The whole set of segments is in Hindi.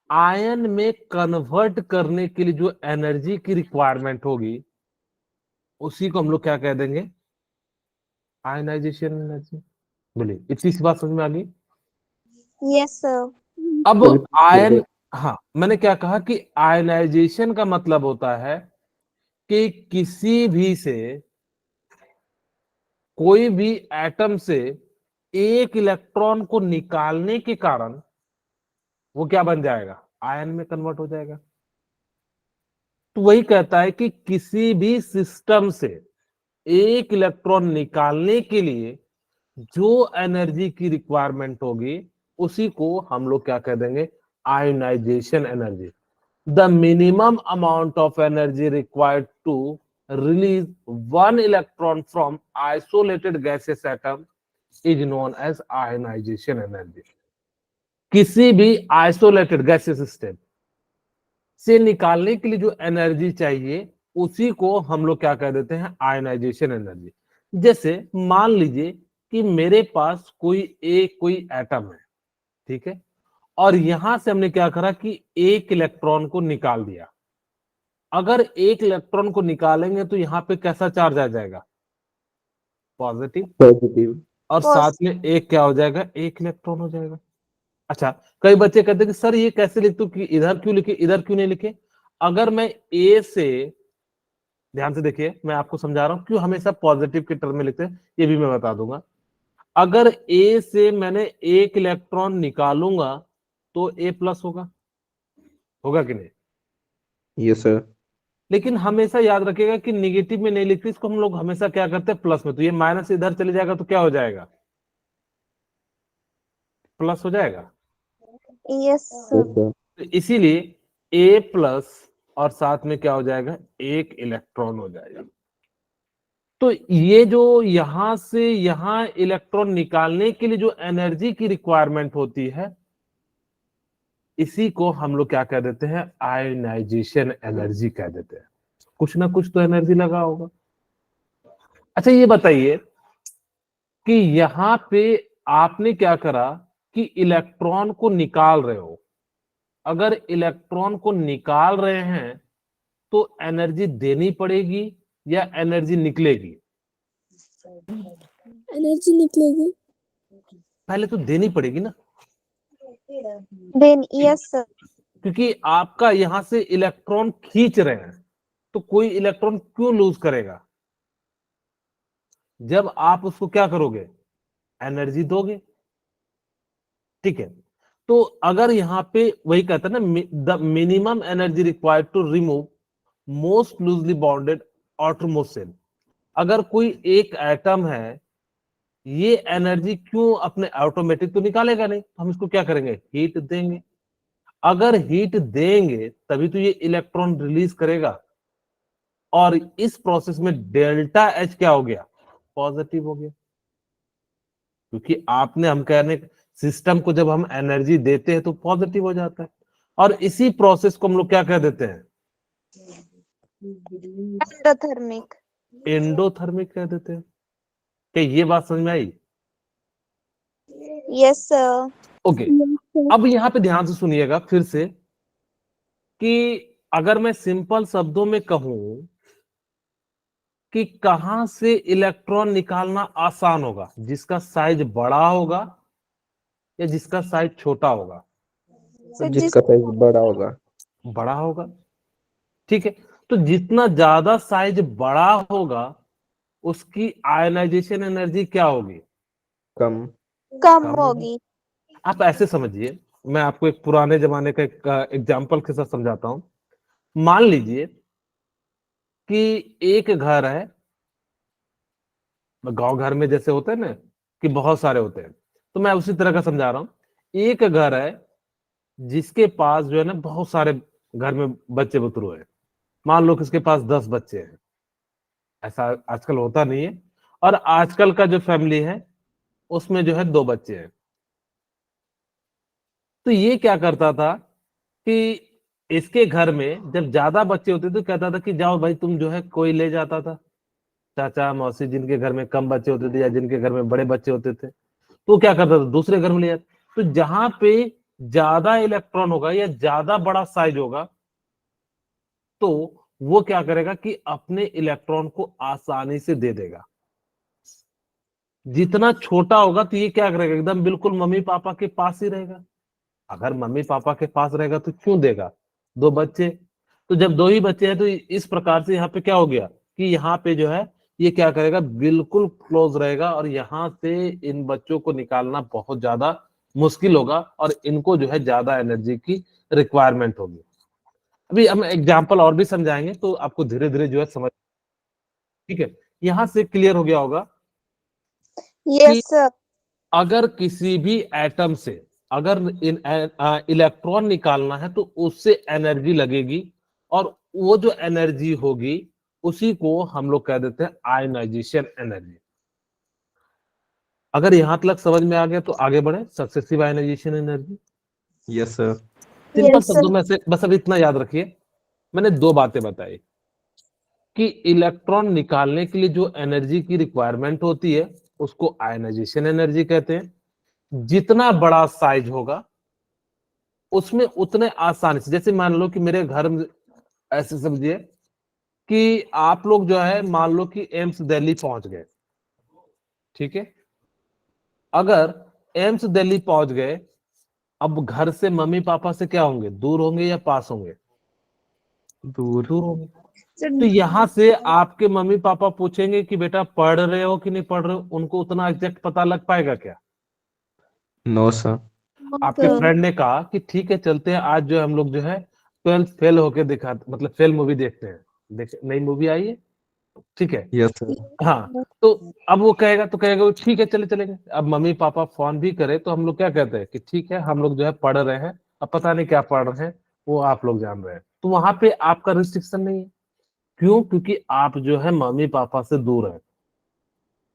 आयन में कन्वर्ट करने के लिए जो एनर्जी की रिक्वायरमेंट होगी उसी को हम लोग क्या कह देंगे, आयनाइजेशन एनर्जी। बोलिए, इतनी सी बात समझ में आ गई। Yes sir. अब सर, आयन, हाँ मैंने क्या कहा कि आयनाइजेशन का मतलब होता है कि किसी भी से, कोई भी एटम से एक इलेक्ट्रॉन को निकालने के कारण वो क्या बन जाएगा, आयन में कन्वर्ट हो जाएगा। तो वही कहता है कि किसी भी सिस्टम से एक इलेक्ट्रॉन निकालने के लिए जो एनर्जी की रिक्वायरमेंट होगी उसी को हम लोग क्या कह देंगे, ionisation energy. The minimum amount of energy required to release one electron from isolated gaseous atom is known as ionization energy। किसी भी आइसोलेटेड गैसेस सिस्टम से निकालने के लिए जो एनर्जी चाहिए उसी को हम लोग क्या कह देते हैं, आयनाइजेशन एनर्जी। जैसे मान लीजिए कि मेरे पास कोई एटम है, ठीक है, और यहां से हमने क्या करा कि एक इलेक्ट्रॉन को निकाल दिया। अगर एक इलेक्ट्रॉन को निकालेंगे तो यहाँ पे कैसा चार्ज आ जाएगा, पॉजिटिव, पॉजिटिव। और साथ में एक क्या हो जाएगा, एक इलेक्ट्रॉन हो जाएगा। अच्छा, कई बच्चे कहते हैं कि सर ये कैसे लिखते हो, कि इधर क्यों लिखे इधर क्यों नहीं लिखे। अगर मैं ए से, ध्यान से देखिए मैं आपको समझा रहा हूं क्यों हमेशा पॉजिटिव के टर्म में लिखते हैं, ये भी मैं बता दूंगा। अगर ए से मैंने एक इलेक्ट्रॉन निकालूंगा तो ए प्लस होगा, होगा कि नहीं। Yes sir. लेकिन हमेशा याद रखिएगा कि निगेटिव में नहीं लिखते, इसको हम लोग हमेशा क्या करते हैं, प्लस में। तो ये माइनस इधर चले जाएगा तो क्या हो जाएगा, प्लस हो जाएगा। Yes sir. तो इसीलिए ए प्लस और साथ में क्या हो जाएगा, एक इलेक्ट्रॉन हो जाएगा। तो ये जो यहां से यहां इलेक्ट्रॉन निकालने के लिए जो एनर्जी की रिक्वायरमेंट होती है इसी को हम लोग क्या कह देते हैं, आयनाइजेशन एनर्जी कह देते हैं। कुछ ना कुछ तो एनर्जी लगा होगा। अच्छा ये बताइए कि यहां पे आपने क्या करा कि इलेक्ट्रॉन को निकाल रहे हो। अगर इलेक्ट्रॉन को निकाल रहे हैं तो एनर्जी देनी पड़ेगी या एनर्जी निकलेगी, एनर्जी निकलेगी। पहले तो देनी पड़ेगी ना, देन यस सर। क्योंकि आपका यहां से इलेक्ट्रॉन खींच रहे हैं तो कोई इलेक्ट्रॉन क्यों लूज करेगा, जब आप उसको क्या करोगे, एनर्जी दोगे। ठीक है, तो अगर यहां पे वही कहता है ना, the minimum energy required to remove most loosely bonded outermost shell. अगर कोई एक एटम है, ये एनर्जी क्यों अपने ऑटोमेटिक तो निकालेगा नहीं, हम इसको क्या करेंगे, हीट देंगे। अगर हीट देंगे तभी तो ये इलेक्ट्रॉन रिलीज करेगा, और इस प्रोसेस में डेल्टा एच क्या हो गया, पॉजिटिव हो गया। क्योंकि आपने, हम कह रहे हैं सिस्टम को जब हम एनर्जी देते हैं तो पॉजिटिव हो जाता है, और इसी प्रोसेस को हम लोग क्या कह देते हैं, एंडोथर्मिक। एंडोथर्मिक कह देते हैं। क्या ये बात समझ में आई। Yes sir. ओके, अब यहां पे ध्यान से सुनिएगा फिर से कि अगर मैं सिंपल शब्दों में कहूं कि कहां से इलेक्ट्रॉन निकालना आसान होगा, जिसका साइज बड़ा होगा या जिसका साइज छोटा होगा, जिसका साइज बड़ा होगा। बड़ा होगा। ठीक है, तो जितना ज्यादा साइज बड़ा होगा उसकी आयनाइजेशन एनर्जी क्या होगी, कम। कम होगी। आप ऐसे समझिए, मैं आपको एक पुराने जमाने का एक एग्जाम्पल के साथ समझाता हूं। मान लीजिए कि एक घर है, गांव घर में जैसे होते हैं ना कि बहुत सारे होते हैं, तो मैं उसी तरह का समझा रहा हूं। एक घर है जिसके पास जो है ना बहुत सारे घर में बच्चे बुतरू हैं। मान लो कि उसके पास 10 बच्चे हैं, ऐसा आजकल होता नहीं है। और आजकल का जो फैमिली है उसमें जो है 2 बच्चे हैं। तो ये क्या करता था कि इसके घर में जब ज्यादा बच्चे होते तो कहता था कि जाओ भाई तुम जो है, कोई ले जाता था, चाचा मौसी जिनके घर में कम बच्चे होते थे या जिनके घर में बड़े बच्चे होते थे, तो क्या करता था, दूसरे घर में ले जाता। तो जहां पे ज्यादा इलेक्ट्रॉन होगा या ज्यादा बड़ा साइज होगा, तो वो क्या करेगा कि अपने इलेक्ट्रॉन को आसानी से दे देगा। जितना छोटा होगा तो ये क्या करेगा, एकदम बिल्कुल मम्मी पापा के पास ही रहेगा। अगर मम्मी पापा के पास रहेगा तो क्यों देगा, दो बच्चे, तो जब दो ही बच्चे हैं तो इस प्रकार से यहाँ पे क्या हो गया कि यहाँ पे जो है ये क्या करेगा, बिल्कुल क्लोज रहेगा और यहाँ से इन बच्चों को निकालना बहुत ज्यादा मुश्किल होगा और इनको जो है ज्यादा एनर्जी की रिक्वायरमेंट होगी। अभी हम एग्जाम्पल और भी समझाएंगे तो आपको धीरे धीरे जो है समझ, ठीक है। यहाँ से क्लियर हो गया होगा Yes, sir. अगर किसी भी एटम से अगर इलेक्ट्रॉन निकालना है तो उससे एनर्जी लगेगी और वो जो एनर्जी होगी उसी को हम लोग कह देते हैं आयनाइजेशन एनर्जी। अगर यहां तक समझ में आ गया तो आगे बढ़े, successive ionisation energy. Yes sir. Simple Yes, sir. शब्दों में से बस अब इतना याद रखिए, मैंने दो बातें बताई कि इलेक्ट्रॉन निकालने के लिए जो एनर्जी की रिक्वायरमेंट होती है उसको आयनाइजेशन एनर्जी कहते हैं। जितना बड़ा साइज होगा उसमें उतने आसानी से, जैसे मान लो कि मेरे घर में, ऐसे समझिए कि आप लोग जो है मान लो कि एम्स दिल्ली पहुंच गए, ठीक है। अगर एम्स दिल्ली पहुंच गए, अब घर से मम्मी पापा से क्या होंगे, दूर होंगे या पास होंगे, दूर। दूर होंगे। Sir, तो यहाँ से आपके मम्मी पापा पूछेंगे कि बेटा पढ़ रहे हो कि नहीं पढ़ रहे हो, उनको उतना एग्जैक्ट पता लग पाएगा क्या? No sir. आपके sir. फ्रेंड ने कहा कि ठीक है चलते हैं, आज जो हम लोग जो है 12th फेल होके दिखा, मतलब फेल मूवी देखते हैं, देख नई मूवी आई है, ठीक है। Yes sir. हाँ, तो अब वो कहेगा तो कहेगा वो ठीक है चले चलेंगे। अब मम्मी पापा फोन भी करे तो हम लोग क्या कहते हैं कि ठीक है हम लोग जो है पढ़ रहे हैं, अब पता नहीं क्या पढ़ रहे हैं वो आप लोग जान रहे हैं, तो वहां पे आपका रिस्ट्रिक्शन नहीं है। क्यों? क्योंकि आप जो है मम्मी पापा से दूर है।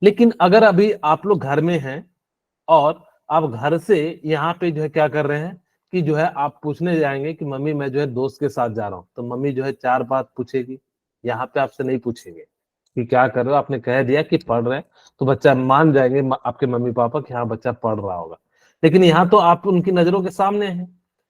लेकिन अगर अभी आप लोग घर में हैं और आप घर से यहाँ पे जो है क्या कर रहे हैं कि जो है आप पूछने जाएंगे कि मम्मी मैं जो है दोस्त के साथ जा रहा हूँ, तो मम्मी जो है चार बात पूछेगी, यहाँ पे आपसे नहीं पूछेंगे कि क्या कर रहे हो, आपने कह दिया कि पढ़ रहे हैं तो बच्चा मान जाएंगे आपके मम्मी पापा कि हाँ बच्चा पढ़ रहा होगा। लेकिन यहाँ तो आप उनकी नजरों के सामने हैं,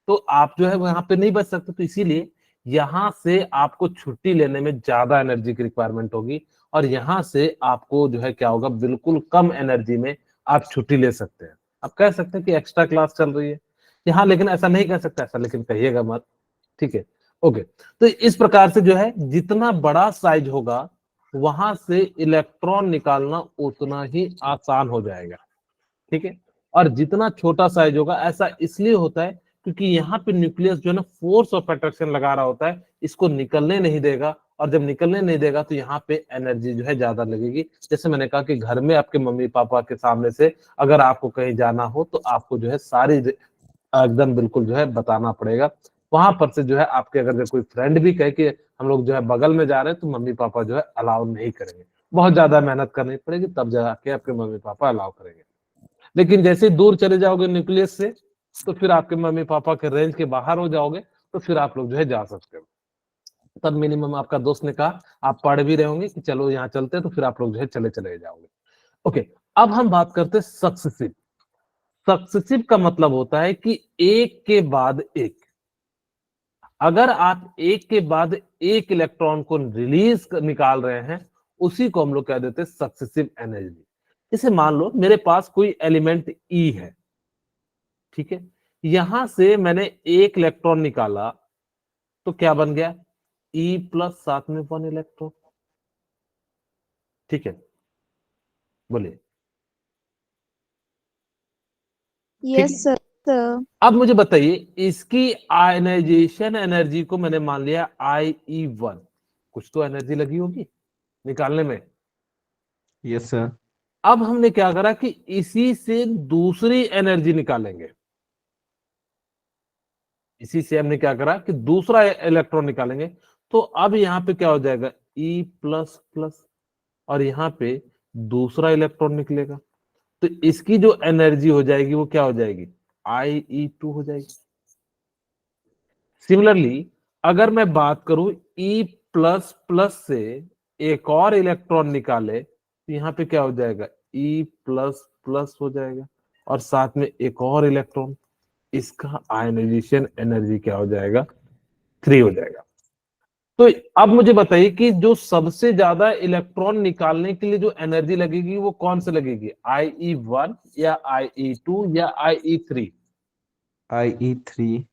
तो आप जो है वहां पे नहीं बच सकते, तो इसीलिए यहाँ से आपको छुट्टी लेने में ज्यादा एनर्जी की रिक्वायरमेंट होगी और यहाँ से आपको जो है क्या होगा, बिल्कुल कम एनर्जी में आप छुट्टी ले सकते हैं। आप कह सकते हैं कि एक्स्ट्रा क्लास चल रही है यहाँ, लेकिन ऐसा नहीं कह सकते, ऐसा लेकिन कहिएगा मत, ठीक है। ओके, तो इस प्रकार से जो है जितना बड़ा साइज होगा वहां से इलेक्ट्रॉन निकालना उतना ही आसान हो जाएगा, ठीक है। और जितना छोटा साइज होगा, ऐसा इसलिए होता है क्योंकि यहाँ पे न्यूक्लियस जो है ना फोर्स ऑफ अट्रैक्शन लगा रहा होता है, इसको निकलने नहीं देगा, और जब निकलने नहीं देगा तो यहाँ पे एनर्जी जो है ज्यादा लगेगी। जैसे मैंने कहा कि घर में आपके मम्मी पापा के सामने से अगर आपको कहीं जाना हो तो आपको जो है सारी एकदम बिल्कुल जो है बताना पड़ेगा। वहां पर से जो है आपके अगर कोई फ्रेंड भी कहे कि हम लोग जो है बगल में जा रहे हैं, तो मम्मी पापा जो है अलाउ नहीं करेंगे, बहुत ज्यादा मेहनत करनी पड़ेगी तब जाके आपके मम्मी पापा अलाउ करेंगे। लेकिन जैसे ही दूर चले जाओगे न्यूक्लियस से, तो फिर आपके मम्मी पापा के रेंज के बाहर हो जाओगे, तो फिर आप लोग जो है जा सकते हो। तब मिनिमम आपका दोस्त ने कहा, आप पढ़ भी रहे होंगे कि चलो यहाँ चलते हैं, तो फिर आप लोग जो है चले चले जाओगे। ओके, अब हम बात करते हैं सक्सेसिव। सक्सेसिव का मतलब होता है कि एक के बाद एक, अगर आप एक के बाद एक इलेक्ट्रॉन को रिलीज निकाल रहे हैं, उसी को हम लोग कह देते हैं सक्सेसिव एनर्जी। जैसे मान लो मेरे पास कोई एलिमेंट ई है, ठीक है, यहां से मैंने एक इलेक्ट्रॉन निकाला तो क्या बन गया, ई प्लस साथ में 1 इलेक्ट्रॉन, ठीक है, बोलिए। ठीक Yes, है, sir. Sir. अब मुझे बताइए इसकी आयनाइजेशन एनर्जी को मैंने मान लिया IE1, कुछ तो एनर्जी लगी होगी निकालने में। Yes sir. अब हमने क्या करा कि इसी से दूसरी एनर्जी निकालेंगे, इसी से हमने क्या करा कि दूसरा इलेक्ट्रॉन निकालेंगे। तो अब यहाँ पे क्या हो जाएगा, ई प्लस प्लस, और यहाँ पे दूसरा इलेक्ट्रॉन निकलेगा, तो इसकी जो एनर्जी हो जाएगी वो क्या हो जाएगी, IE2 हो जाएगी। सिमिलरली अगर मैं बात करूं ई प्लस प्लस से एक और इलेक्ट्रॉन निकाले, तो यहाँ पे क्या हो जाएगा, ई प्लस प्लस हो जाएगा और साथ में एक और इलेक्ट्रॉन, इसका आयनाइजेशन एनर्जी क्या हो जाएगा, 3 हो जाएगा। तो अब मुझे बताइए कि जो सबसे ज्यादा इलेक्ट्रॉन निकालने के लिए जो एनर्जी लगेगी वो कौन से लगेगी, IE1 या IE2 या IE3? IE3।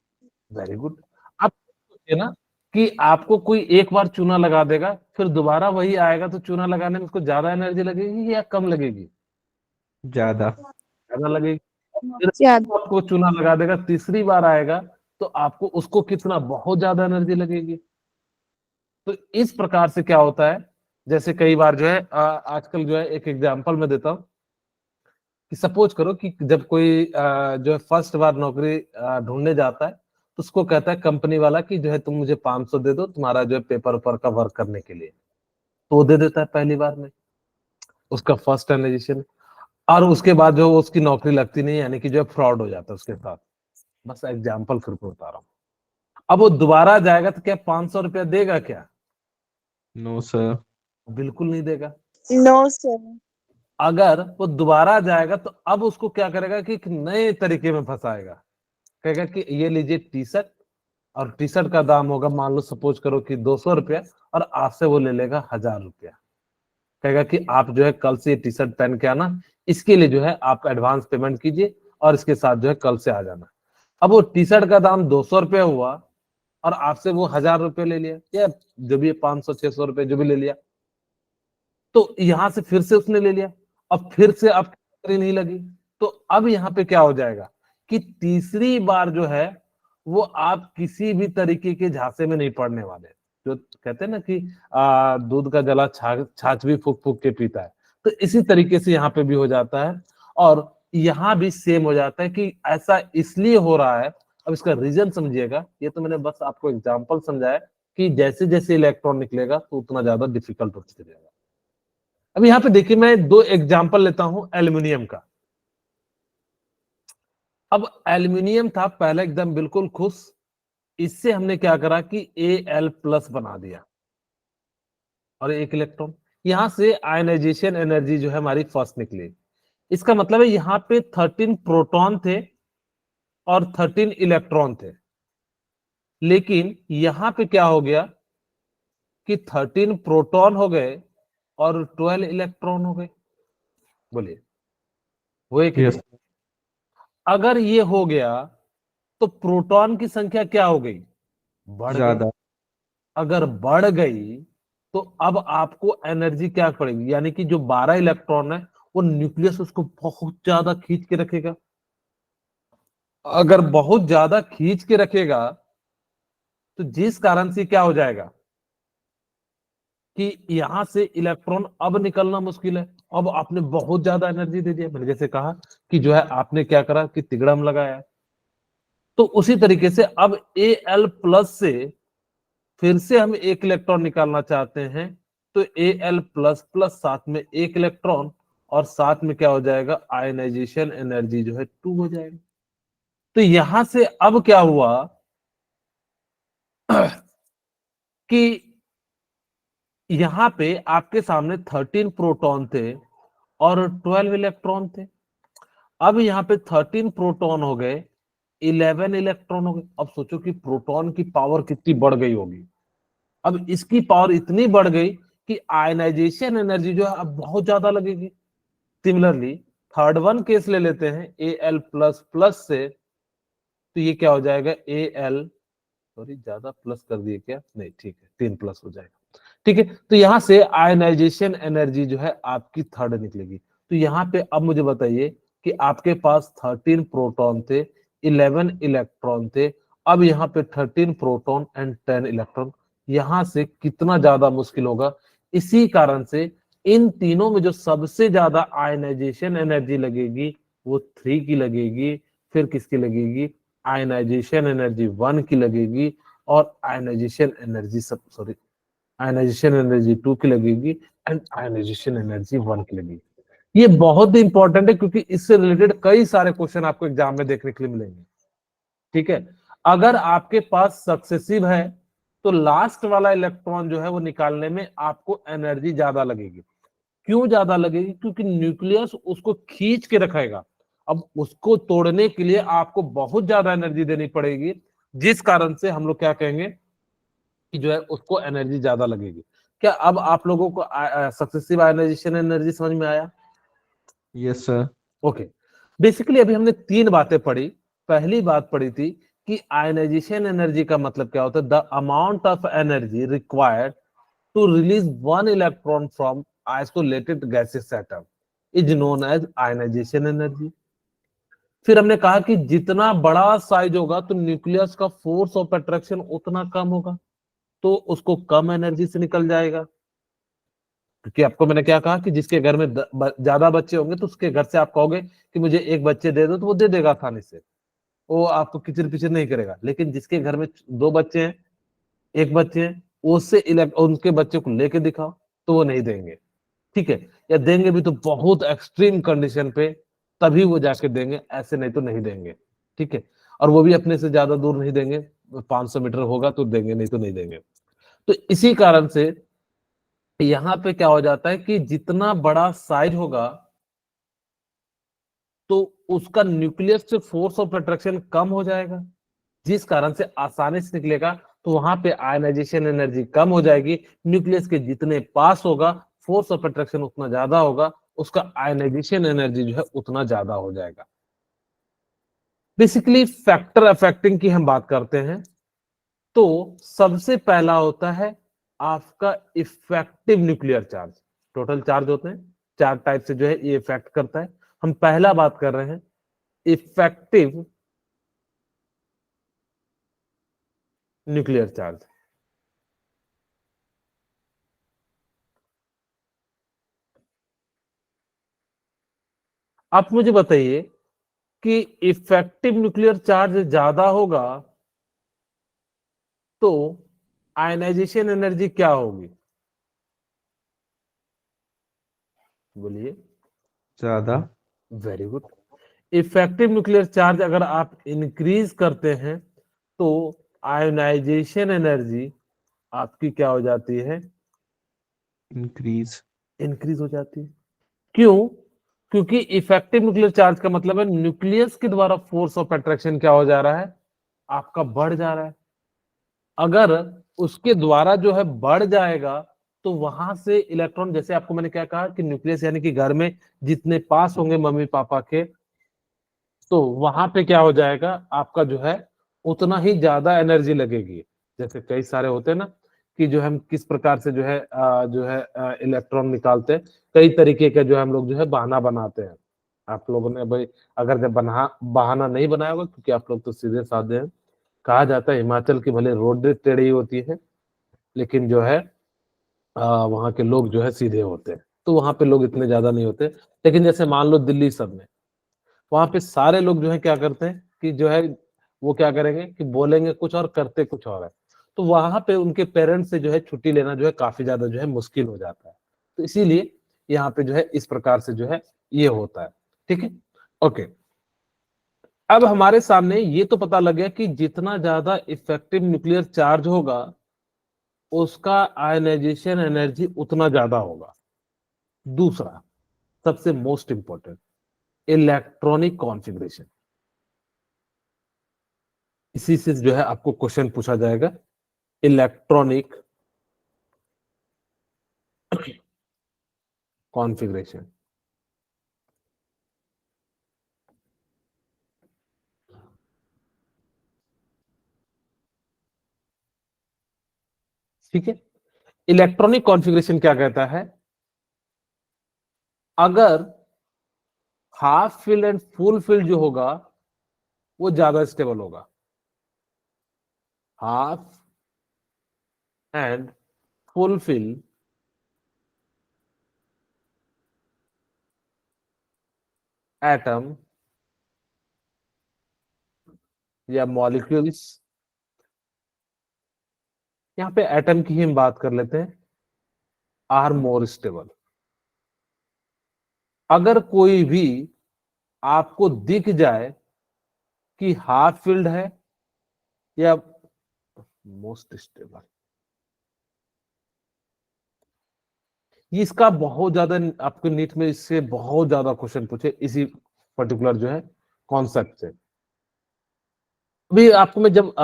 Very good. अब सोचिए ना कि आपको कोई एक बार चूना लगा देगा, फिर दोबारा वही आएगा, तो चूना लगाने में उसको ज्यादा एनर्जी लगेगी या कम लगेगी? ज्यादा। ज्यादा लगेगी। फिर ज्यादा। आपको चूना लगा देगा, तीसरी बार आएगा तो आपको उसको कितना, बहुत ज्यादा एनर्जी लगेगी। तो इस प्रकार से क्या होता है, जैसे कई बार जो है आजकल जो है एक एग्जांपल मैं देता हूँ कि सपोज करो कि जब कोई जो है फर्स्ट बार नौकरी ढूंढने जाता है, तो उसको कहता है कंपनी वाला कि जो है तुम मुझे 500 दे दो तुम्हारा जो है पेपर ऊपर का वर्क करने के लिए, तो वो दे देता है पहली बार में, उसका फर्स्ट एनालिसिस। और उसके बाद जो उसकी नौकरी लगती नहीं, यानी कि जो है फ्रॉड हो जाता है उसके साथ। बस एग्जाम्पल फिर को बता रहा हूँ। अब वो दोबारा जाएगा तो क्या 500 रुपया देगा क्या? No sir. बिल्कुल नहीं देगा। No sir. अगर वो दोबारा जाएगा तो अब उसको क्या करेगा कि एक नए तरीके में फंसाएगा, कहेगा कि ये लीजिए टी शर्ट, और टी शर्ट का दाम होगा मान लो सपोज करो कि 200 रुपया, और आपसे वो ले लेगा 1000 रुपया। कहेगा कि आप जो है कल से ये टी शर्ट पहन के आना, इसके लिए जो है आप एडवांस पेमेंट कीजिए, और इसके साथ जो है कल से आ जाना। अब वो टी शर्ट का दाम 200 रुपया हुआ, और आपसे वो 1000 रुपये ले लिया, या जो भी 500-600 रुपये जो भी ले लिया, तो यहां से फिर से उसने ले लिया, अब फिर से आपकी नौकरी नहीं लगी। तो अब यहाँ पे क्या हो जाएगा कि तीसरी बार जो है वो आप किसी भी तरीके के झांसे में नहीं पड़ने वाले। जो कहते हैं ना कि दूध का जला छाछ भी फूक फूक के पीता है, तो इसी तरीके से यहाँ पे भी हो जाता है। और यहाँ भी सेम हो जाता है कि ऐसा इसलिए हो रहा है। अब इसका रीजन समझिएगा, ये तो मैंने बस आपको एग्जाम्पल समझाया कि जैसे जैसे इलेक्ट्रॉन निकलेगा तो उतना ज्यादा डिफिकल्ट होता जाएगा। अब यहाँ पे देखिए मैं 2 एग्जाम्पल लेता हूं एल्यूमिनियम का। अब एल्यूमिनियम था पहले एकदम बिल्कुल खुश, इससे हमने क्या करा कि Al+ बना दिया, और एक इलेक्ट्रॉन, यहां से आयनाइजेशन एनर्जी जो है हमारी फर्स्ट निकली। इसका मतलब है यहाँ पे 13 प्रोटॉन थे और 13 इलेक्ट्रॉन थे। लेकिन यहां पे क्या हो गया कि 13 प्रोटॉन हो गए और 12 इलेक्ट्रॉन हो गए। बोलिए हुए कि यस। नहीं? अगर ये हो गया तो प्रोटॉन की संख्या क्या हो गई, बढ़ गई। ज्यादा। अगर बढ़ गई तो अब आपको एनर्जी क्या पड़ेगी, यानी कि जो 12 इलेक्ट्रॉन है वो न्यूक्लियस उसको बहुत ज्यादा खींच के रखेगा। अगर बहुत ज्यादा खींच के रखेगा तो जिस कारण से क्या हो जाएगा कि यहां से इलेक्ट्रॉन अब निकलना मुश्किल है। अब आपने बहुत ज्यादा एनर्जी दे दिया, मैंने जैसे कहा कि जो है आपने क्या करा कि तिगड़म लगाया। तो उसी तरीके से अब Al+ से फिर से हम एक इलेक्ट्रॉन निकालना चाहते हैं, तो Al++ साथ में एक इलेक्ट्रॉन, और साथ में क्या हो जाएगा, आयनाइजेशन एनर्जी जो है 2 हो जाएगा। तो यहां से अब क्या हुआ कि यहां पे आपके सामने 13 प्रोटॉन थे और 12 इलेक्ट्रॉन थे। अब यहाँ पे 13 प्रोटॉन हो गए, 11 इलेक्ट्रॉन हो गए। अब सोचो कि प्रोटॉन की पावर कितनी बढ़ गई होगी। अब इसकी पावर इतनी बढ़ गई कि आयनाइजेशन एनर्जी जो है अब बहुत ज्यादा लगेगी। सिमिलरली थर्ड वन केस ले लेते हैं Al++ से, तो ये क्या हो जाएगा Al, सॉरी ज्यादा प्लस कर दिए क्या, नहीं ठीक है 3+ हो जाएगा। ठीक है, तो यहां से आयनाइजेशन एनर्जी जो है आपकी थर्ड निकलेगी। तो यहाँ पे अब मुझे बताइए कि आपके पास 13 प्रोटॉन थे, 11 इलेक्ट्रॉन थे। अब यहाँ पे 13 प्रोटॉन एंड 10 इलेक्ट्रॉन, यहां से कितना ज्यादा मुश्किल होगा। इसी कारण से इन तीनों में जो सबसे ज्यादा आयनाइजेशन एनर्जी लगेगी वो 3 की लगेगी। फिर किसकी लगेगी, आयनाइजेशन एनर्जी 1 की लगेगी, और ionisation energy sorry ionisation energy 2 की लगेगी, एंड आयनाइजेशन एनर्जी 1 की लगेगी। ये बहुत ही इंपॉर्टेंट है क्योंकि इससे रिलेटेड कई सारे क्वेश्चन आपको एग्जाम में देखने के लिए मिलेंगे। ठीक है, अगर आपके पास सक्सेसिव है तो लास्ट वाला इलेक्ट्रॉन जो है वो निकालने में आपको एनर्जी ज्यादा लगेगी। क्यों ज्यादा लगेगी, क्योंकि न्यूक्लियस उसको खींच के रखेगा। अब उसको तोड़ने के लिए आपको बहुत ज्यादा एनर्जी देनी पड़ेगी, जिस कारण से हम लोग क्या कहेंगे कि जो है उसको एनर्जी ज्यादा लगेगी। क्या अब आप लोगों को सक्सेसिव आयनाइजेशन एनर्जी समझ में आया? Yes sir. ओके, बेसिकली अभी हमने तीन बातें पढ़ी। पहली बात पढ़ी थी कि आयनाइजेशन एनर्जी का मतलब क्या होता है, the amount of energy required to release one electron from isolated gases atom is known as ionisation energy. फिर हमने कहा कि जितना बड़ा साइज होगा तो न्यूक्लियस का फोर्स ऑफ अट्रैक्शन उतना कम होगा, तो उसको कम एनर्जी से निकल जाएगा। क्योंकि आपको मैंने क्या कहा कि जिसके घर में ज्यादा बच्चे होंगे तो उसके घर से आप कहोगे कि मुझे एक बच्चे दे दो, तो वो दे देगा आसानी से, वो आपको किचिर पिचिर नहीं करेगा। लेकिन जिसके घर में दो बच्चे हैं, एक बच्चे हैं, उससे उनके बच्चे को लेके दिखाओ तो वो नहीं देंगे, ठीक है? या देंगे भी तो बहुत एक्सट्रीम कंडीशन पे, तभी वो जाके देंगे, ऐसे नहीं तो नहीं देंगे, ठीक है? और वो भी अपने से ज्यादा दूर नहीं देंगे, 500 मीटर होगा तो देंगे, नहीं तो नहीं देंगे। तो इसी कारण से यहाँ पे क्या हो जाता है कि जितना बड़ा साइज होगा तो उसका न्यूक्लियस से फोर्स ऑफ अट्रैक्शन कम हो जाएगा, जिस कारण से आसानी से निकलेगा। तो वहां पे आयनाइजेशन एनर्जी कम हो जाएगी। न्यूक्लियस के जितने पास होगा फोर्स ऑफ अट्रैक्शन उतना ज्यादा होगा, उसका आयनाइजेशन एनर्जी जो है उतना ज्यादा हो जाएगा। बेसिकली फैक्टर अफेक्टिंग की हम बात करते हैं, तो सबसे पहला होता है आपका effective nuclear charge. Total charge होते हैं चार टाइप से, जो है ये इफेक्ट करता है। हम पहला बात कर रहे हैं इफेक्टिव न्यूक्लियर चार्ज। आप मुझे बताइए कि इफेक्टिव न्यूक्लियर चार्ज ज्यादा होगा तो आयनाइजेशन एनर्जी क्या होगी? बोलिए। ज्यादा। Very good. Effective nuclear charge अगर आप इंक्रीज करते हैं तो आयोनाइजेशन एनर्जी आपकी क्या हो जाती है? इंक्रीज। इंक्रीज हो जाती है। क्यों? क्योंकि इफेक्टिव न्यूक्लियर चार्ज का मतलब है न्यूक्लियस के द्वारा फोर्स ऑफ अट्रैक्शन क्या हो जा रहा है? आपका बढ़ जा रहा है। अगर उसके द्वारा जो है बढ़ जाएगा तो वहां से इलेक्ट्रॉन, जैसे आपको मैंने क्या कहा कि न्यूक्लियस यानी कि घर में जितने पास होंगे मम्मी पापा के, तो वहां पे क्या हो जाएगा आपका जो है उतना ही ज्यादा एनर्जी लगेगी। जैसे कई सारे होते हैं ना कि जो हम किस प्रकार से जो है इलेक्ट्रॉन निकालते हैं, कई तरीके का जो है हम लोग जो है बहाना बनाते हैं। आप लोगों ने भाई अगर जब बहाना नहीं बनाया होगा, क्योंकि आप लोग तो सीधे साधे हैं। कहा जाता है हिमाचल की भले रोड टेढ़ी होती है, लेकिन जो है वहाँ के लोग जो है सीधे होते हैं, तो वहां पे लोग इतने ज्यादा नहीं होते। लेकिन जैसे मान लो दिल्ली सब में, वहां पे सारे लोग जो है क्या करते हैं कि जो है वो क्या करेंगे कि बोलेंगे कुछ और करते कुछ और है। तो वहां पे उनके पेरेंट्स से जो है छुट्टी लेना जो है काफी ज्यादा जो है मुश्किल हो जाता है। तो इसीलिए यहाँ पे जो है इस प्रकार से जो है ये होता है, ठीक है? ओके, अब हमारे सामने ये तो पता लग गया कि जितना ज्यादा इफेक्टिव न्यूक्लियर चार्ज होगा उसका आयनाइजेशन एनर्जी उतना ज्यादा होगा। दूसरा, सबसे मोस्ट इंपॉर्टेंट, इलेक्ट्रॉनिक कॉन्फ़िगरेशन। इसी से जो है आपको क्वेश्चन पूछा जाएगा, इलेक्ट्रॉनिक कॉन्फ़िगरेशन। ठीक है, इलेक्ट्रॉनिक कॉन्फ़िगरेशन क्या कहता है? अगर half filled and full field जो होगा वो ज्यादा स्टेबल होगा। Half and full field atom या मॉलिक्यूल्स, यहां पे एटम की ही हम बात कर लेते हैं, आर मोर स्टेबल। अगर कोई भी आपको दिख जाए कि हाफ फील्ड है या मोस्ट स्टेबल, ये इसका बहुत ज्यादा आपको नीट में इससे बहुत ज्यादा क्वेश्चन पूछे इसी पर्टिकुलर जो है कॉन्सेप्ट से। अभी आपको मैं जब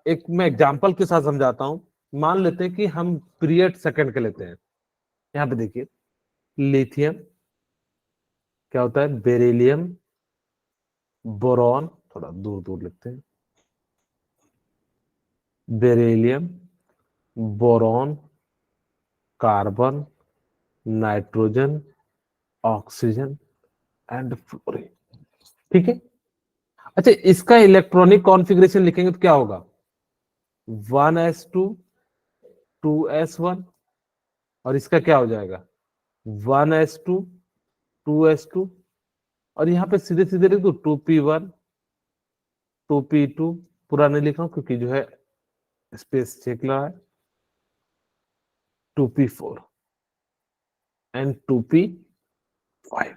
एक मैं एग्जांपल के साथ समझाता हूं। मान लेते हैं कि हम पीरियड सेकंड के लेते हैं। यहाँ पे देखिए, लिथियम क्या होता है, बेरिलियम, बोरॉन, थोड़ा दूर दूर लिखते हैं, beryllium, boron, carbon, nitrogen, oxygen and fluorine. ठीक है। अच्छा, इसका इलेक्ट्रॉनिक कॉन्फ़िगरेशन लिखेंगे तो क्या होगा, 1s2 2s1, और इसका क्या हो जाएगा 1s2 2s2, और यहाँ पे सीधे सीधे लिख दो 2p1 2p2, पूरा नहीं लिखा हूं क्योंकि जो है स्पेस चेक रहा है, 2p4 एंड 2p5।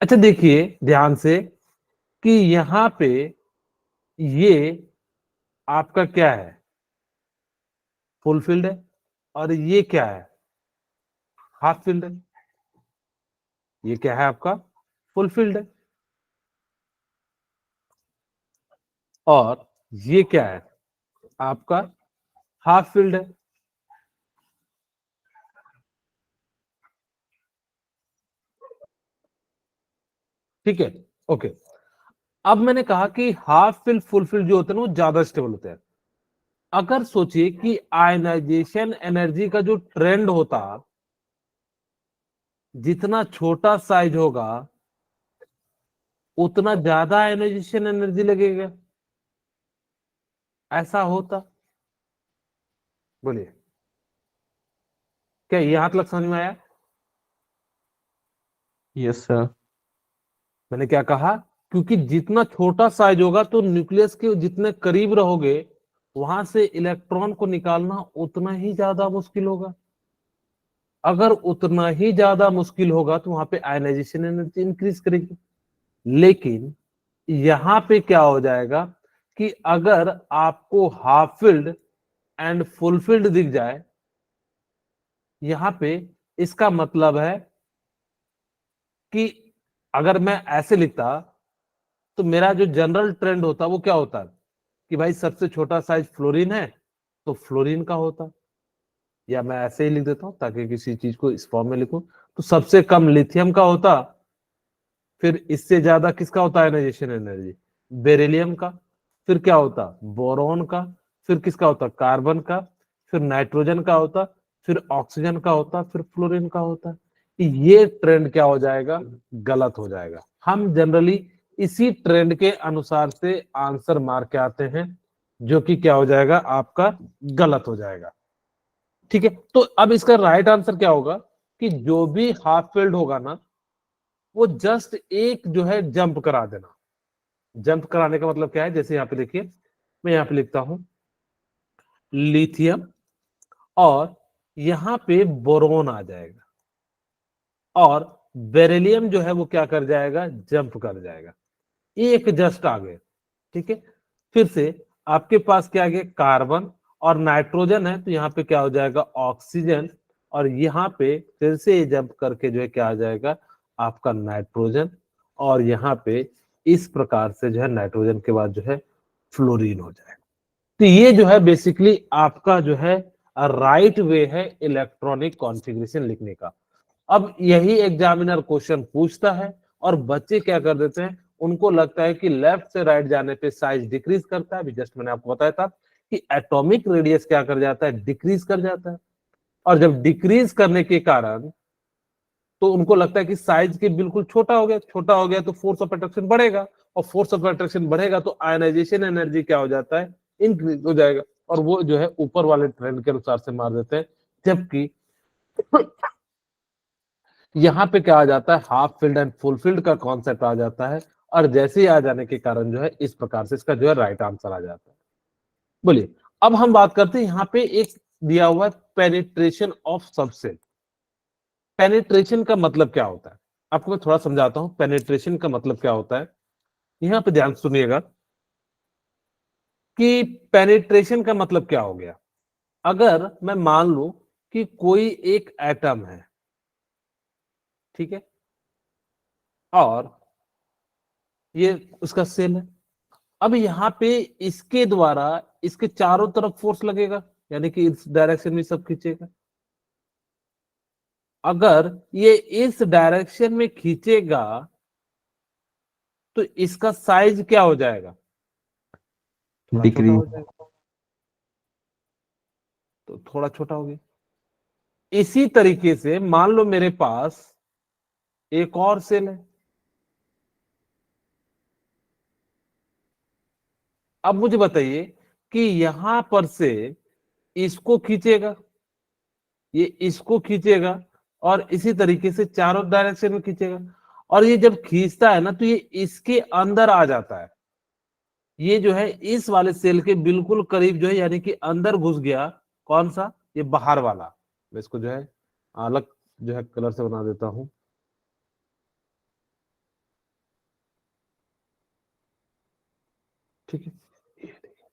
अच्छा देखिए ध्यान से कि यहां पे ये आपका क्या है, फुलफिल्ड है, और ये क्या है, हाफ फिल्ड है। ये क्या है आपका, फुलफिल्ड है, और ये क्या है आपका, हाफ फिल्ड है। ठीक है, ओके। अब मैंने कहा कि हाफ फिल्ड फुल फिल्ड जो होते हैं ना वो ज्यादा स्टेबल होते हैं। अगर सोचिए कि आयनाइजेशन एनर्जी का जो ट्रेंड होता, जितना छोटा साइज होगा उतना ज्यादा आयनाइजेशन एनर्जी लगेगा, ऐसा होता, बोलिए क्या ये हाथ लग समझ में आया। Yes sir. मैंने क्या कहा, क्योंकि जितना छोटा साइज होगा तो न्यूक्लियस के जितने करीब रहोगे वहां से इलेक्ट्रॉन को निकालना उतना ही ज्यादा मुश्किल होगा। अगर उतना ही ज्यादा मुश्किल होगा तो वहां पे आयनाइजेशन एनर्जी इंक्रीज करेगी। लेकिन यहां पे क्या हो जाएगा कि अगर आपको half filled and full field दिख जाए यहां पे, इसका मतलब है कि अगर मैं ऐसे लिखता तो मेरा जो जनरल ट्रेंड होता वो क्या होता कि भाई सबसे छोटा साइज फ्लोरीन है तो फ्लोरीन का होता, या मैं ऐसे ही लिख देता हूं ताकि किसी चीज को इस फॉर्म में लिखूं, तो सबसे कम लिथियम का होता, फिर इससे ज्यादा किसका होता है आयनाइजेशन एनर्जी, बेरिलियम का, फिर क्या होता बोरॉन का, फिर किसका होता कार्बन का, फिर नाइट्रोजन का होता, फिर ऑक्सीजन का होता, फिर फ्लोरीन का होता। ये ट्रेंड क्या हो जाएगा, गलत हो जाएगा। हम जनरली इसी ट्रेंड के अनुसार से आंसर मार के आते हैं, जो कि क्या हो जाएगा आपका गलत हो जाएगा। ठीक है, तो अब इसका राइट आंसर क्या होगा कि जो भी हाफ फील्ड होगा ना वो जस्ट एक जो है जंप करा देना। जंप कराने का मतलब क्या है, जैसे यहाँ पे देखिए मैं यहाँ पे लिखता हूं लिथियम, और यहाँ पे बोरोन आ जाएगा, और बेरिलियम जो है वो क्या कर जाएगा, जंप कर जाएगा, एक जस्ट आगे। ठीक है, फिर से आपके पास क्या आ गया, कार्बन और नाइट्रोजन है, तो यहाँ पे क्या हो जाएगा ऑक्सीजन, और यहाँ पे फिर से जंप करके जो है क्या आ जाएगा आपका नाइट्रोजन, और यहाँ पे इस प्रकार से जो है नाइट्रोजन के बाद जो है फ्लोरीन हो जाएगा। तो ये जो है बेसिकली आपका जो है राइट वे है इलेक्ट्रॉनिक कॉन्फ़िगरेशन लिखने का। अब यही एग्जामिनर क्वेश्चन पूछता है और बच्चे क्या कर देते हैं, उनको लगता है कि लेफ्ट से राइट जाने पे साइज डिक्रीज करता है। अभी जस्ट मैंने आपको बताया था कि एटॉमिक रेडियस क्या कर जाता है, डिक्रीज कर जाता है, और जब डिक्रीज करने के कारण तो उनको लगता है कि साइज के बिल्कुल छोटा हो गया, छोटा हो गया तो फोर्स ऑफ अट्रैक्शन बढ़ेगा, और फोर्स ऑफ अट्रैक्शन बढ़ेगा तो आयनाइजेशन एनर्जी क्या हो जाता है, इंक्रीज हो जाएगा, और वो जो है ऊपर वाले ट्रेंड के अनुसार से मार देते हैं। जबकि यहाँ पे क्या आ जाता है, half field and full field का कॉन्सेप्ट आ जाता है, और जैसे ही आ जाने के कारण जो है इस प्रकार से इसका जो है राइट आंसर आ जाता है। बोलिए, अब हम बात करते हैं यहाँ पे एक दिया हुआ है पेनिट्रेशन ऑफ सबसेल। पेनिट्रेशन का मतलब क्या होता है, आपको मैं थोड़ा समझाता हूँ पेनिट्रेशन का मतलब क्या होता है। यहाँ पे ध्यान सुनिएगा कि पेनिट्रेशन का मतलब क्या हो गया। अगर मैं मान लू कि कोई एक एटम है, ठीक है, और ये उसका सेल है। अब यहाँ पे इसके द्वारा इसके चारों तरफ फोर्स लगेगा, यानी कि इस डायरेक्शन में सब खींचेगा। अगर ये इस डायरेक्शन में खींचेगा तो इसका साइज क्या हो जाएगा, थोड़ा छोटा डिक्रीज। हो जाएगा। तो थोड़ा छोटा हो गया। इसी तरीके से मान लो मेरे पास एक और सेल है। अब मुझे बताइए कि यहां पर से इसको खींचेगा, ये इसको खींचेगा और इसी तरीके से चारों डायरेक्शन में खींचेगा। और ये जब खींचता है ना तो ये इसके अंदर आ जाता है। ये जो है इस वाले सेल के बिल्कुल करीब जो है, यानी कि अंदर घुस गया। कौन सा? ये बाहर वाला। मैं इसको जो है अलग जो है कलर से बना देता हूं। ठीक है, ये देखिए।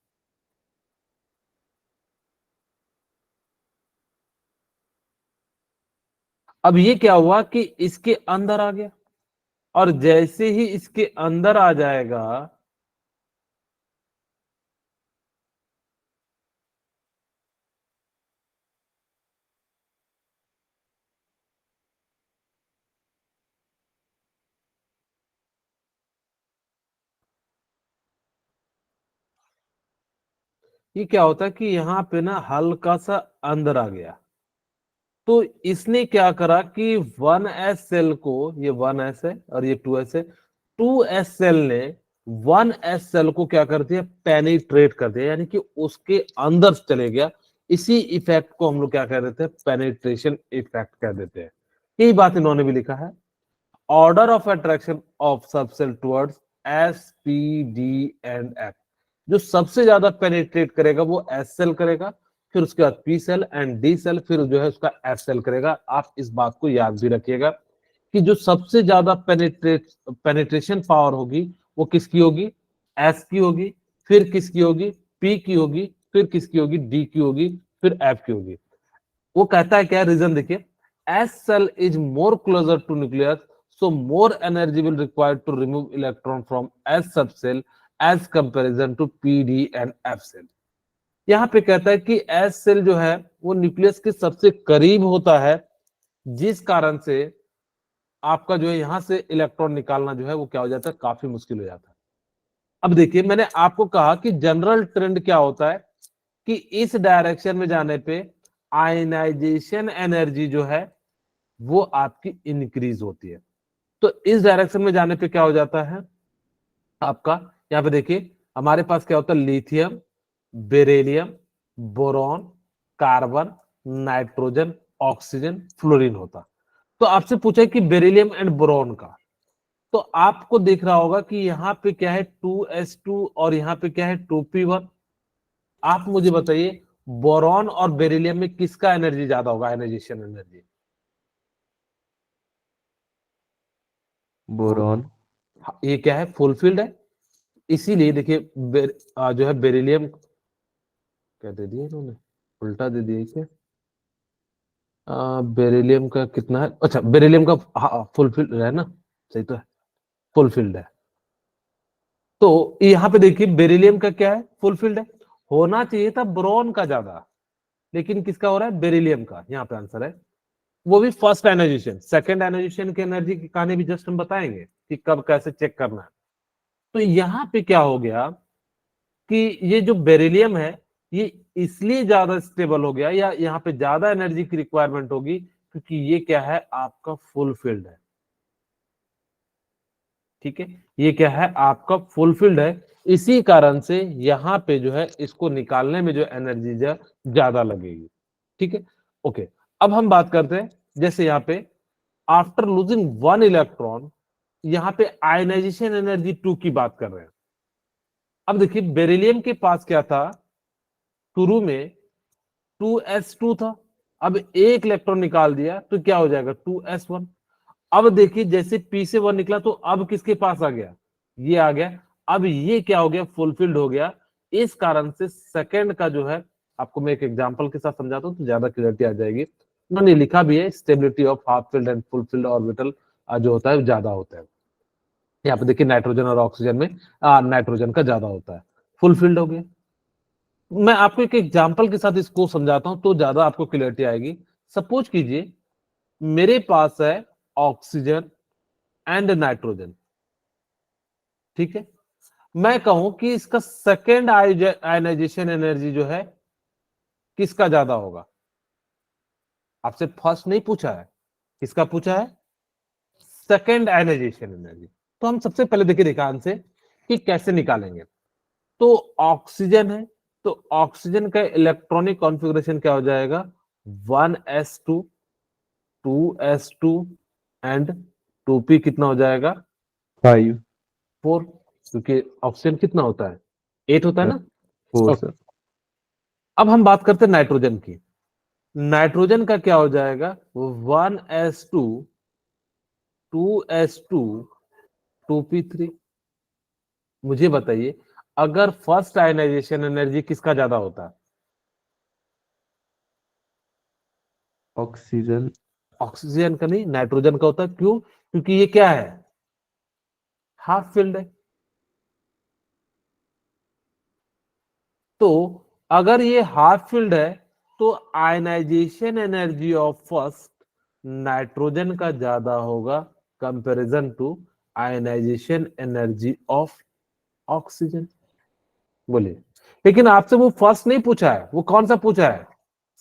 अब ये क्या हुआ कि इसके अंदर आ गया, और जैसे ही इसके अंदर आ जाएगा ये क्या होता है कि यहाँ पे ना हल्का सा अंदर आ गया। तो इसने क्या करा कि 1s सेल को, ये 1s है और ये 2s है, 2s सेल ने 1s सेल को क्या कर दिया, पेनिट्रेट कर दिया, यानी कि उसके अंदर चले गया। इसी इफेक्ट को हम लोग क्या कह देते हैं, पेनिट्रेशन इफेक्ट कह देते हैं। यही बात इन्होंने भी लिखा है। Order of attraction of subshell towards S, P, D and F. जो सबसे ज्यादा पेनिट्रेट करेगा वो एस सेल करेगा, फिर उसके बाद p shell and d shell, फिर जो है उसका एफ सेल करेगा। आप इस बात को याद भी रखिएगा कि जो सबसे ज्यादा पेनिट्रेशन पावर होगी वो किसकी होगी, एस की होगी, फिर किसकी होगी, पी की होगी, फिर किसकी होगी, डी की होगी, फिर एफ की होगी। वो कहता है क्या, रीजन देखिए, s shell is more closer to nucleus, so more energy will required to remove electron from S subcell as comparison to P, D and F cell। यहाँ पे कहता है कि S सेल जो है वो न्यूक्लियस के सबसे करीब होता है, जिस कारण से आपका जो है यहां से इलेक्ट्रॉन निकालना जो है वो क्या हो जाता है, काफी मुश्किल हो जाता है। अब देखिए, मैंने आपको कहा कि जनरल ट्रेंड क्या होता है कि इस डायरेक्शन में जाने पे आयनाइजेशन एनर्जी जो है वो आपकी इंक्रीज होती है। तो इस डायरेक्शन में जाने पे क्या हो जाता है आपका, यहाँ पे देखिए हमारे पास क्या होता है, lithium, beryllium, boron, carbon, nitrogen, oxygen, fluorine होता। तो आपसे पूछा है कि बेरिलियम एंड बोरॉन का, तो आपको देख रहा होगा कि यहाँ पे क्या है 2s2 और यहाँ पे क्या है 2p1। आप मुझे बताइए बोरॉन और बेरिलियम में किसका एनर्जी ज्यादा होगा, आयनाइजेशन एनर्जी? बोरॉन। ये क्या है, फुलफिल्ड है। इसीलिए देखिए जो है बेरिलियम, क्या दे दिया इन्होंने, उल्टा दे दिया क्या? बेरिलियम का कितना है, अच्छा बेरिलियम का फुलफिल्ड है ना, सही तो है, फुलफिल्ड है। तो यहाँ पे देखिए बेरिलियम का क्या है, फुलफिल्ड है। होना चाहिए था बोरॉन का ज्यादा, लेकिन किसका हो रहा है, बेरिलियम का। यहाँ पे आंसर है, वो भी फर्स्ट आयनाइजेशन। सेकंड आयनाइजेशन की एनर्जी की कहानी भी जस्ट हम बताएंगे कि कब कैसे चेक करना है। तो यहाँ पे क्या हो गया कि ये जो बेरिलियम है ये इसलिए ज्यादा स्टेबल हो गया, या यहाँ पे ज्यादा एनर्जी की रिक्वायरमेंट होगी क्योंकि ये क्या है, आपका फुलफिल्ड है। ठीक है, ये क्या है, आपका फुलफिल्ड है। इसी कारण से यहाँ पे जो है इसको निकालने में जो एनर्जी ज्यादा लगेगी। ठीक है, ओके। अब हम बात करते हैं, जैसे यहाँ पे आफ्टर लूजिंग 1 इलेक्ट्रॉन, यहाँ पे आयनाइजेशन एनर्जी 2 की बात कर रहे हैं। अब देखिए बेरिलियम के पास क्या था, शुरू में 2s2 था। अब एक इलेक्ट्रॉन निकाल दिया तो क्या हो जाएगा, 2s1। अब देखिए जैसे p से 1 निकला तो अब किसके पास आ गया, ये आ गया। अब ये क्या हो गया, फुलफिल्ड हो गया। इस कारण से सेकंड का जो है, आपको मैं एक एग्जांपल के साथ समझाता हूं तो ज्यादा क्लियरिटी आ जाएगी। उन्होंने लिखा भी है, stability of half filled and fulfilled orbital जो होता है ज्यादा होता है। यहाँ पे देखिए नाइट्रोजन और ऑक्सीजन में नाइट्रोजन का ज्यादा होता है। फुलफिल्ड हो गया। मैं आपको एक एग्जांपल के साथ इसको समझाता हूं तो ज्यादा आपको क्लियरिटी आएगी। सपोज कीजिए मेरे पास है ऑक्सीजन एंड नाइट्रोजन, ठीक है। मैं कहूं कि इसका सेकेंड आयनाइजेशन एनर्जी जो है किसका ज्यादा होगा। आपसे फर्स्ट नहीं पूछा है, किसका पूछा है, सेकेंड आयनाइजेशन एनर्जी। तो हम सबसे पहले देखिए ध्यान से कि कैसे निकालेंगे। तो ऑक्सीजन है, तो ऑक्सीजन का इलेक्ट्रॉनिक कॉन्फ़िगरेशन क्या हो जाएगा, 1s2 2s2 एंड 2p कितना हो जाएगा, 5 4, क्योंकि ऑक्सीजन कितना होता है, 8 होता है ना। 4 ओके। सर। अब हम बात करते हैं नाइट्रोजन की। नाइट्रोजन का क्या हो जाएगा, 1s2 2s2 2p3। मुझे बताइए अगर फर्स्ट आयनाइजेशन एनर्जी किसका ज्यादा होता है, ऑक्सीजन। ऑक्सीजन का नहीं, नाइट्रोजन का होता है। क्यों, क्योंकि ये क्या है, हाफ फिल्ड है। तो अगर ये हाफ फिल्ड है तो ionisation energy of first nitrogen का ज्यादा होगा comparison to ionisation energy of oxygen. बोलिए। लेकिन आपसे वो फर्स्ट नहीं पूछा है, वो कौन सा पूछा है,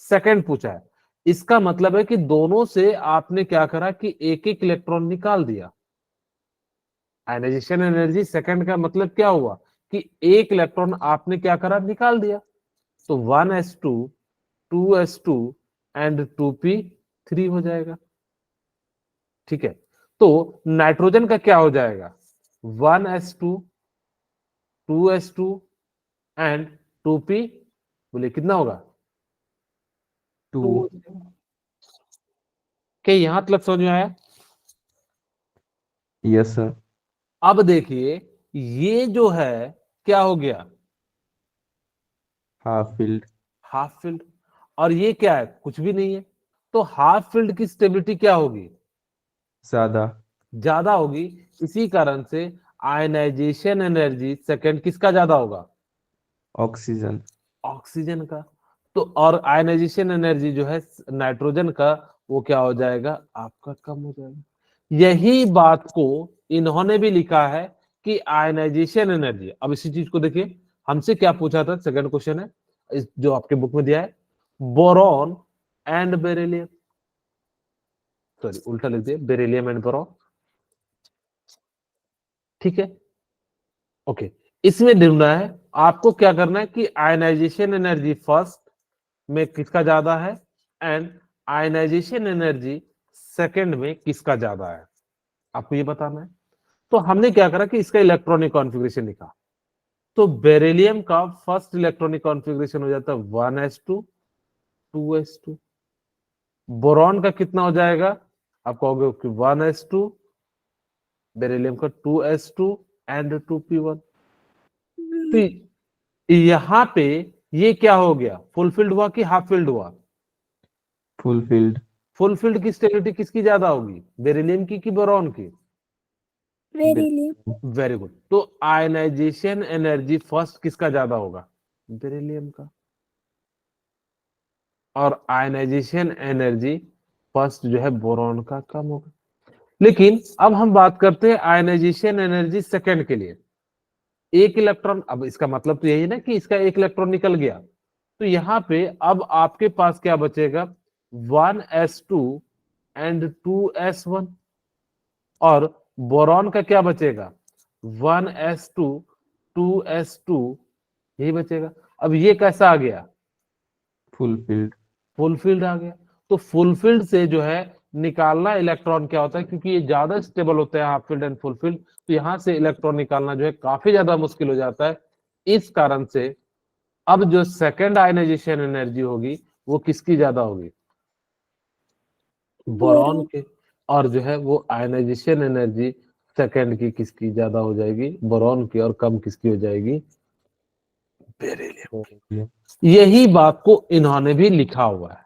सेकंड पूछा है। इसका मतलब है कि दोनों से आपने क्या करा कि एक एक इलेक्ट्रॉन निकाल दिया। आयनाइजेशन एनर्जी सेकंड का मतलब क्या हुआ कि एक इलेक्ट्रॉन आपने क्या करा, निकाल दिया। तो 1s2 2s2 एंड 2p3 हो जाएगा, ठीक है। तो नाइट्रोजन का क्या हो जाएगा, 1s2 2s2 एंड 2p, बोले कितना होगा, 2। 2। क्या यहां तक समझ में आया। Yes sir. अब देखिए ये जो है क्या हो गया, हाफ फील्ड। Half field. और ये क्या है, कुछ भी नहीं है। तो हाफ फील्ड की स्टेबिलिटी क्या होगी, ज्यादा। ज्यादा होगी। इसी कारण से आयनाइजेशन एनर्जी सेकंड किसका ज्यादा होगा, ऑक्सीजन। ऑक्सीजन का। तो और आयनाइजेशन एनर्जी जो है नाइट्रोजन का, वो क्या हो जाएगा, आपका कम हो जाएगा। यही बात को इन्होंने भी लिखा है कि आयनाइजेशन एनर्जी। अब इसी चीज को देखिए, हमसे क्या पूछा था, सेकंड क्वेश्चन है जो आपके बुक में दिया है, बोरॉन एंड बेरिलियम, सॉरी उल्टा लिख दिया, बेरिलियम एंड बोरॉन, ठीक है। ओके। इसमें ढूंढना है आपको, क्या करना है कि आयनाइजेशन एनर्जी फर्स्ट में किसका ज्यादा है एंड आयनाइजेशन एनर्जी सेकंड में किसका ज्यादा है, आपको ये बताना है। तो हमने क्या करा कि इसका इलेक्ट्रॉनिक कॉन्फ़िगरेशन लिखा। तो बेरिलियम का फर्स्ट इलेक्ट्रॉनिक कॉन्फ़िगरेशन हो जाता है 1s2 2s2। बोरॉन का कितना हो जाएगा, आप कहोगे कि 1s2, बेरिलियम का 2s2 एंड 2p1। तो यहां पे ये क्या हो गया, फुलफिल्ड हुआ कि हाफ फिल्ड हुआ, फुलफिल्ड। फुलफिल्ड की स्टेबिलिटी किसकी ज्यादा होगी, बेरिलियम की कि बोरॉन की, बेरिलियम। Very good. तो आयनाइजेशन एनर्जी फर्स्ट किसका ज्यादा होगा, बेरिलियम का। और आयनाइजेशन एनर्जी फर्स्ट जो है बोरॉन का कम होगा। लेकिन अब हम बात करते हैं आयनाइजेशन एनर्जी सेकंड के लिए। एक इलेक्ट्रॉन, अब इसका मतलब तो यही ना कि इसका एक इलेक्ट्रॉन निकल गया। तो यहां पे अब आपके पास क्या बचेगा, 1s2 एंड 2s1। और बोरॉन का क्या बचेगा, 1s2 2s2, यही बचेगा। अब ये कैसा आ गया, फुलफिल्ड। फुलफिल्ड आ गया। तो फुलफिल्ड से जो है निकालना इलेक्ट्रॉन क्या होता है, क्योंकि ये ज्यादा स्टेबल होता है हाफ फील्ड एंड फुलफिल्ड, तो यहां से इलेक्ट्रॉन निकालना जो है काफी ज्यादा मुश्किल हो जाता है। इस कारण से अब जो सेकंड आयनाइजेशन एनर्जी होगी वो किसकी ज्यादा होगी, बोरॉन के। और जो है वो आयनाइजेशन एनर्जी सेकंड की किसकी ज्यादा हो जाएगी, बोरॉन की, और कम किसकी हो जाएगी, बेरिलियम। यही बात को इन्होंने भी लिखा हुआ है,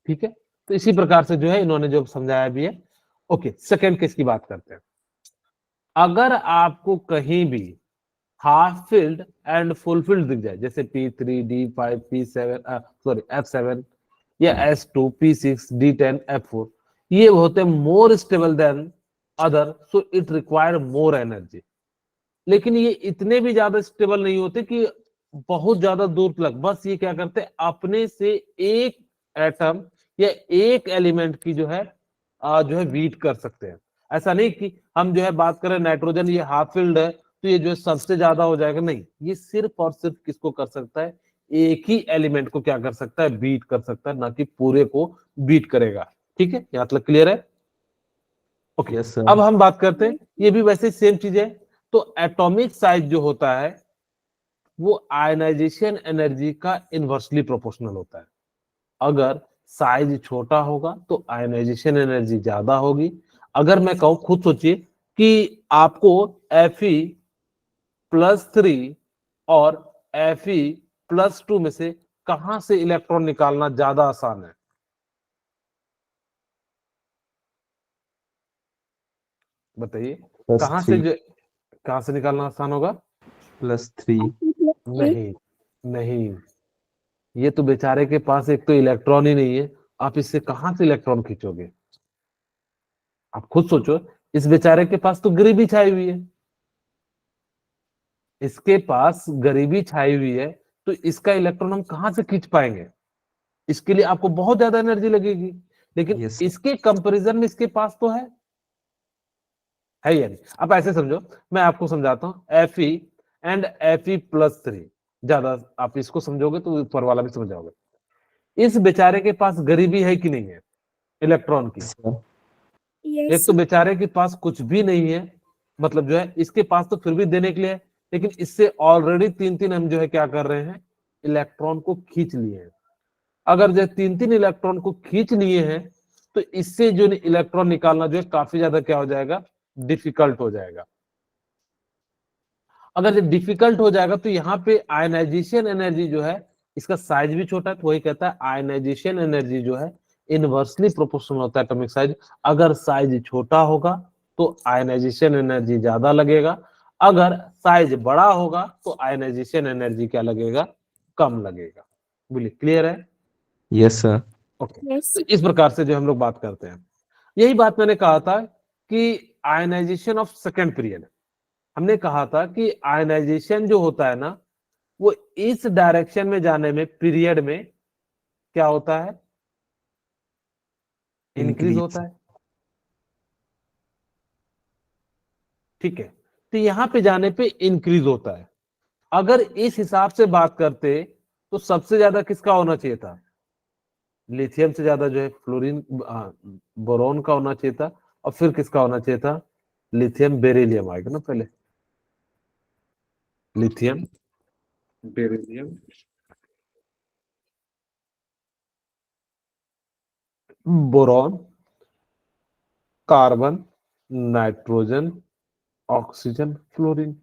ठीक है। तो इसी प्रकार से जो है इन्होंने जो समझाया भी है। ओके, सेकंड केस की बात करते हैं। अगर आपको कहीं भी half filled and full field दिख जाए, जैसे P3 D5 P7 sorry F7 या S2 P6 D10 F4, ये होते more stable then other, so it require more energy. लेकिन ये इतने भी ज्यादा स्टेबल नहीं होते कि बहुत ज्यादा दूर तक, बस ये क्या करते हैं, अपने से एक एटम या एक एलिमेंट की जो है बीट कर सकते हैं। ऐसा नहीं कि हम जो है बात करें नाइट्रोजन ये हाफ फिल्ड है तो ये जो है सबसे ज्यादा हो जाएगा, नहीं, ये सिर्फ और सिर्फ किसको कर सकता है, एक ही एलिमेंट को क्या कर सकता है, बीट कर सकता है, ना कि पूरे को बीट करेगा। ठीक है, यहाँ तक क्लियर है? ओके, यस अब सर। हम बात करते हैं, ये भी वैसे सेम चीज है। तो एटॉमिक साइज जो होता है वो आयनाइजेशन एनर्जी का इनवर्सली प्रोपोर्शनल होता है। अगर साइज छोटा होगा तो आयनाइजेशन एनर्जी ज्यादा होगी। अगर मैं कहूं, खुद सोचिए कि आपको Fe+3 और Fe+2 में से कहां से इलेक्ट्रॉन निकालना ज्यादा आसान है? बताइए, कहां से +3 कहां से निकालना आसान होगा? +3 नहीं, नहीं, ये तो बेचारे के पास एक तो इलेक्ट्रॉन ही नहीं है, आप इससे कहां से इलेक्ट्रॉन खींचोगे? आप खुद सोचो, इस बेचारे के पास तो गरीबी छाई हुई है, इसके पास गरीबी छाई हुई है, तो इसका इलेक्ट्रॉन हम कहां से खींच पाएंगे? इसके लिए आपको बहुत ज्यादा एनर्जी लगेगी। लेकिन यस इसके कंपैरिजन में इसके पास तो है या नहीं? अब ऐसे समझो, मैं आपको समझाता हूं, Fe एंड Fe+3 ज्यादा, आप इसको समझोगे तो ऊपर वाला भी समझ जाओगे। इस बेचारे के पास गरीबी है कि नहीं है इलेक्ट्रॉन की? सर। एक तो बेचारे के पास कुछ भी नहीं है, मतलब जो है इसके पास तो फिर भी देने के लिए है, लेकिन इससे ऑलरेडी तीन तीन हम जो है क्या कर रहे हैं, इलेक्ट्रॉन को खींच लिए हैं। अगर जो तीन तीन इलेक्ट्रॉन को खींच लिए हैं तो इससे जो इलेक्ट्रॉन निकालना जो है काफी ज्यादा क्या हो जाएगा, डिफिकल्ट हो जाएगा। अगर जब डिफिकल्ट हो जाएगा तो यहाँ पे आयनाइजेशन एनर्जी जो है, इसका साइज भी छोटा है, तो वही कहता है आयनाइजेशन एनर्जी जो है इनवर्सली प्रोपोर्शनल होता है एटॉमिक साइज। अगर साइज छोटा होगा तो आयनाइजेशन एनर्जी ज्यादा लगेगा, अगर साइज बड़ा होगा तो आयनाइजेशन एनर्जी क्या लगेगा, कम लगेगा। बोलिए, क्लियर है? Yes sir. ओके, तो इस प्रकार से जो हम लोग बात करते हैं, यही बात मैंने कहा था कि आयनाइजेशन ऑफ सेकेंड पीरियड, हमने कहा था कि आयनाइजेशन जो होता है ना, वो इस डायरेक्शन में जाने में पीरियड में क्या होता है, इंक्रीज इंक्रीज। होता है। ठीक है, तो यहां पे जाने पे इंक्रीज होता है। अगर इस हिसाब से बात करते तो सबसे ज्यादा किसका होना चाहिए था, लिथियम से ज्यादा जो है फ्लोरीन बोरोन का होना चाहिए था, और फिर किसका होना चाहिए था, लिथियम बेरिलियम आएगा ना पहले, lithium beryllium boron carbon nitrogen oxygen fluorine,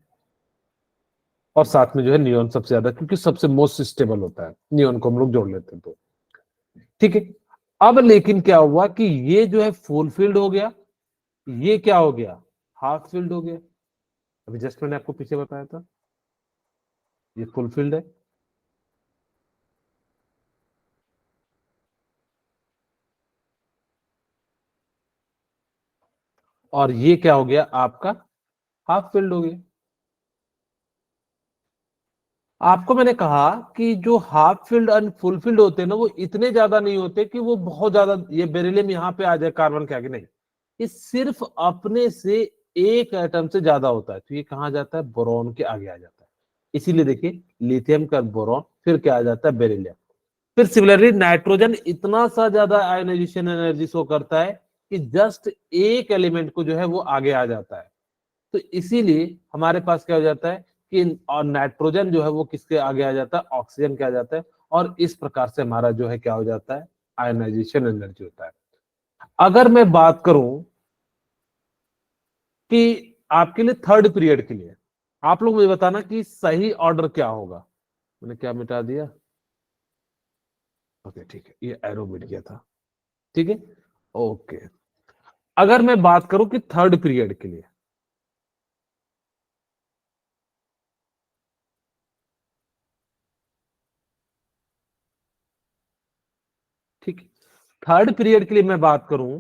और साथ में जो है नियोन सबसे ज्यादा, क्योंकि सबसे मोस्ट स्टेबल होता है, नियोन को हम लोग जोड़ लेते हैं तो। ठीक है, अब लेकिन क्या हुआ कि ये जो है फुल फील्ड हो गया, ये क्या हो गया, हाफ फील्ड हो गया। अभी जस्ट मैंने आपको पीछे बताया था, ये फुल फील्ड है, और ये क्या हो गया आपका, हाफ फील्ड हो गया। आपको मैंने कहा कि जो हाफ फील्ड और फुल फील्ड होते हैं ना, वो इतने ज्यादा नहीं होते कि वो बहुत ज्यादा, ये बेरिलियम यहाँ पे आ जाए कार्बन के आगे, नहीं, ये सिर्फ अपने से एक एटम से ज्यादा होता है, तो ये कहाँ जाता है, बोरॉन के आगे आ जाता है। इसीलिए देखिए, लिथियम का बोरॉन, फिर क्या आ जाता है, बेरिलियम। फिर सिमिलरली नाइट्रोजन इतना सा ज्यादा आयोनाइजेशन एनर्जी शो करता है कि जस्ट एक एलिमेंट को जो है वो आगे आ जाता है। तो इसीलिए हमारे पास क्या हो जाता है कि, और नाइट्रोजन जो है वो किसके आगे आ जाता है, ऑक्सीजन के आ जाता है, और इस प्रकार से हमारा जो है क्या हो जाता है, आयनाइजेशन एनर्जी होता है। अगर मैं बात करूं कि आपके लिए थर्ड पीरियड के लिए, आप लोग मुझे बताना कि सही ऑर्डर क्या होगा। मैंने क्या मिटा दिया, ओके ठीक है, ये एरो मिट गया था। ठीक है, ओके, अगर मैं बात करूं कि थर्ड पीरियड के लिए, ठीक है। थर्ड पीरियड के लिए मैं बात करूं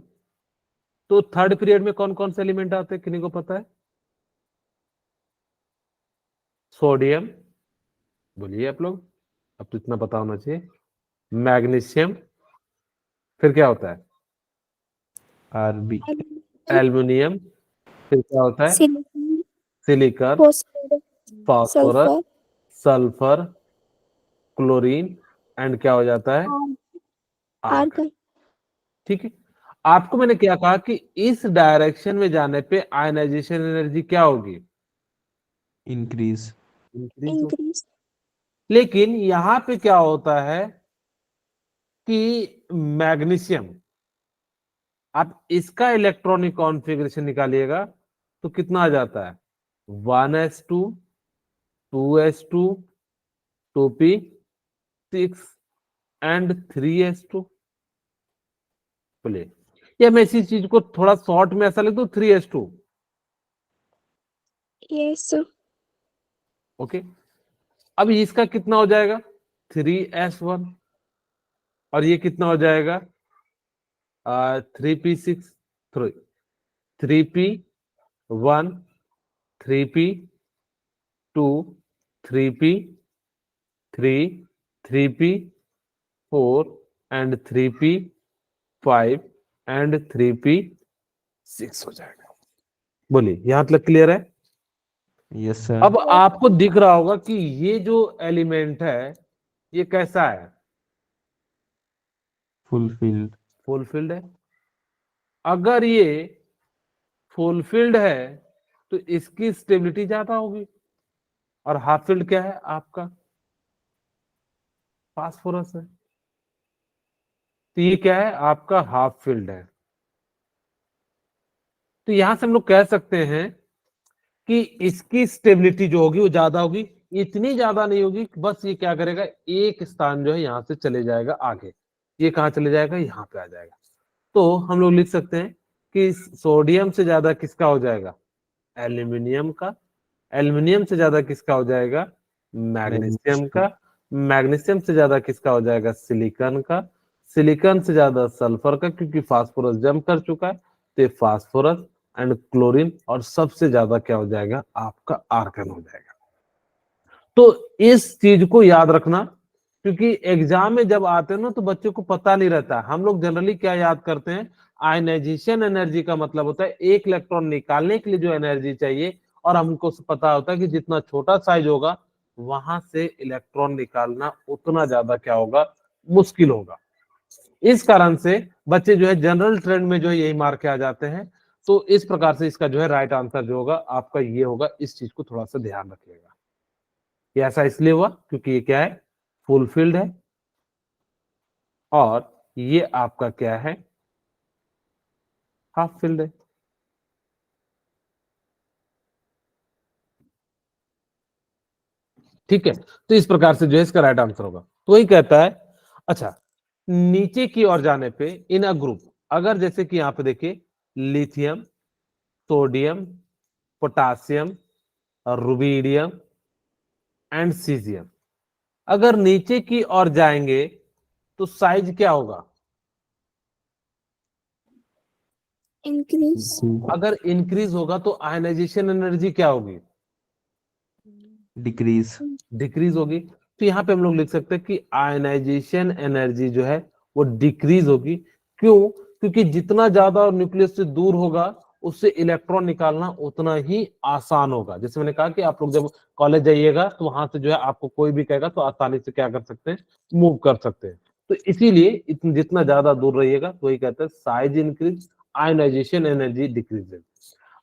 तो थर्ड पीरियड में कौन कौन से एलिमेंट आते हैं, किन्हीं को पता है? सोडियम, बोलिए आप लोग, अब तो इतना पता होना चाहिए। मैग्नीशियम, फिर क्या होता है? RB, एल्युमिनियम, फिर क्या होता है? Silicon, silicon, phosphorus, phosphorus, sulphur, sulphur, chlorine, and क्या हो जाता है? आर्गन। आर्गन। ठीक है। आपको मैंने क्या कहा कि इस डायरेक्शन में जाने पे आयनाइजेशन एनर्जी क्या होगी? increase, इंक्रीज होगी। इंक्रीज। लेकिन यहां पे क्या होता है कि मैग्नीशियम, आप इसका इलेक्ट्रॉनिक कॉन्फ़िगरेशन निकालिएगा तो कितना आ जाता है? 1s2, 2s2, 2p6 and 3s2। बोलिए, या मैं इसी चीज को थोड़ा शॉर्ट में ऐसा लिख दूं, 3s2। यस। ओके, अब इसका कितना हो जाएगा? 3s1, और ये कितना हो जाएगा? 3p6, 3p1, 3p2, 3p3, 3p4 and 3p5 and 3p6 हो जाएगा। बोलिए, यहां तक क्लियर है? yes sir, अब आपको दिख रहा होगा कि ये जो एलिमेंट है ये कैसा है? fulfilled, फुलफिल्ड है। अगर ये फुलफिल्ड है तो इसकी स्टेबिलिटी ज्यादा होगी, और हाफ फिल्ड क्या है आपका? फास्फोरस है। तो ये क्या है आपका? हाफ फिल्ड है। तो यहां से हम लोग कह सकते हैं कि इसकी स्टेबिलिटी जो होगी वो ज्यादा होगी। इतनी ज्यादा नहीं होगी, बस ये क्या करेगा, एक स्थान जो है यहां से चले जाएगा आगे। ये कहां चले जाएगा? यहाँ पे आ जाएगा। तो हम लोग लिख सकते हैं कि सोडियम से ज्यादा किसका हो जाएगा? एल्यूमिनियम का। एल्यूमिनियम से ज्यादा किसका हो जाएगा? मैग्नीशियम magnesium, का। मैग्नीशियम से ज्यादा किसका हो जाएगा? सिलिकॉन का। सिलिकॉन से ज्यादा सल्फर का, क्योंकि फास्फोरस जम कर चुका है, तो ये फास्फोरस एंड क्लोरीन, और सबसे ज्यादा क्या हो जाएगा? आपका आर्गन हो जाएगा। तो इस चीज को याद रखना, क्योंकि एग्जाम में जब आते हैं ना तो बच्चों को पता नहीं रहता। हम लोग जनरली क्या याद करते हैं? आयनाइजेशन एनर्जी का मतलब होता है एक इलेक्ट्रॉन निकालने के लिए जो एनर्जी चाहिए, और हमको पता होता है कि जितना छोटा साइज होगा वहां से इलेक्ट्रॉन निकालना उतना ज्यादा क्या होगा? मुश्किल होगा। इस कारण से बच्चे जो है जनरल ट्रेंड में जो है यही मार के आ जाते हैं। तो इस प्रकार से इसका जो है राइट आंसर जो होगा आपका ये होगा। इस चीज को थोड़ा सा ध्यान रखिएगा। ये ऐसा इसलिए हुआ क्योंकि ये क्या है? फुलफिल्ड है, और ये आपका क्या है? हाफ फिल्ड है। ठीक है, तो इस प्रकार से जो है इसका राइट आंसर होगा। तो वही कहता है। अच्छा, नीचे की ओर जाने पे इन अ ग्रुप, अगर जैसे कि यहां पे देखिए, lithium, sodium, potassium, rubidium and caesium, अगर नीचे की ओर जाएंगे तो साइज क्या होगा? इंक्रीज। increase, अगर इंक्रीज होगा तो आयनाइजेशन एनर्जी क्या होगी? decrease, डिक्रीज होगी। तो यहाँ पे हम लोग लिख सकते हैं कि आयनाइजेशन एनर्जी जो है वो डिक्रीज होगी। क्यों? क्योंकि जितना ज्यादा न्यूक्लियस से दूर होगा उससे इलेक्ट्रॉन निकालना उतना ही आसान होगा। जैसे मैंने कहा कि आप लोग जब कॉलेज जाइएगा तो वहां से जो है आपको कोई भी कहेगा तो आसानी से क्या कर सकते हैं? मूव कर सकते हैं। तो इसीलिए जितना ज्यादा दूर रहिएगा तो वही कहते हैं size increase, ionisation energy decrease.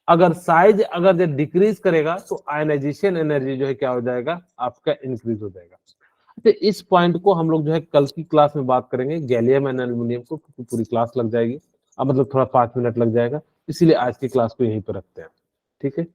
अगर साइज अगर जब डिक्रीज करेगा तो आयनाइजेशन एनर्जी जो है क्या हो जाएगा? आपका इंक्रीज हो जाएगा। तो इस पॉइंट को हम लोग जो है कल की क्लास में बात करेंगे, गैलियम एंड एल्यूमिनियम को, क्योंकि पूरी क्लास लग जाएगी। अब मतलब थोड़ा 5 मिनट लग जाएगा, इसीलिए आज की क्लास को यहीं पर रखते हैं। ठीक है।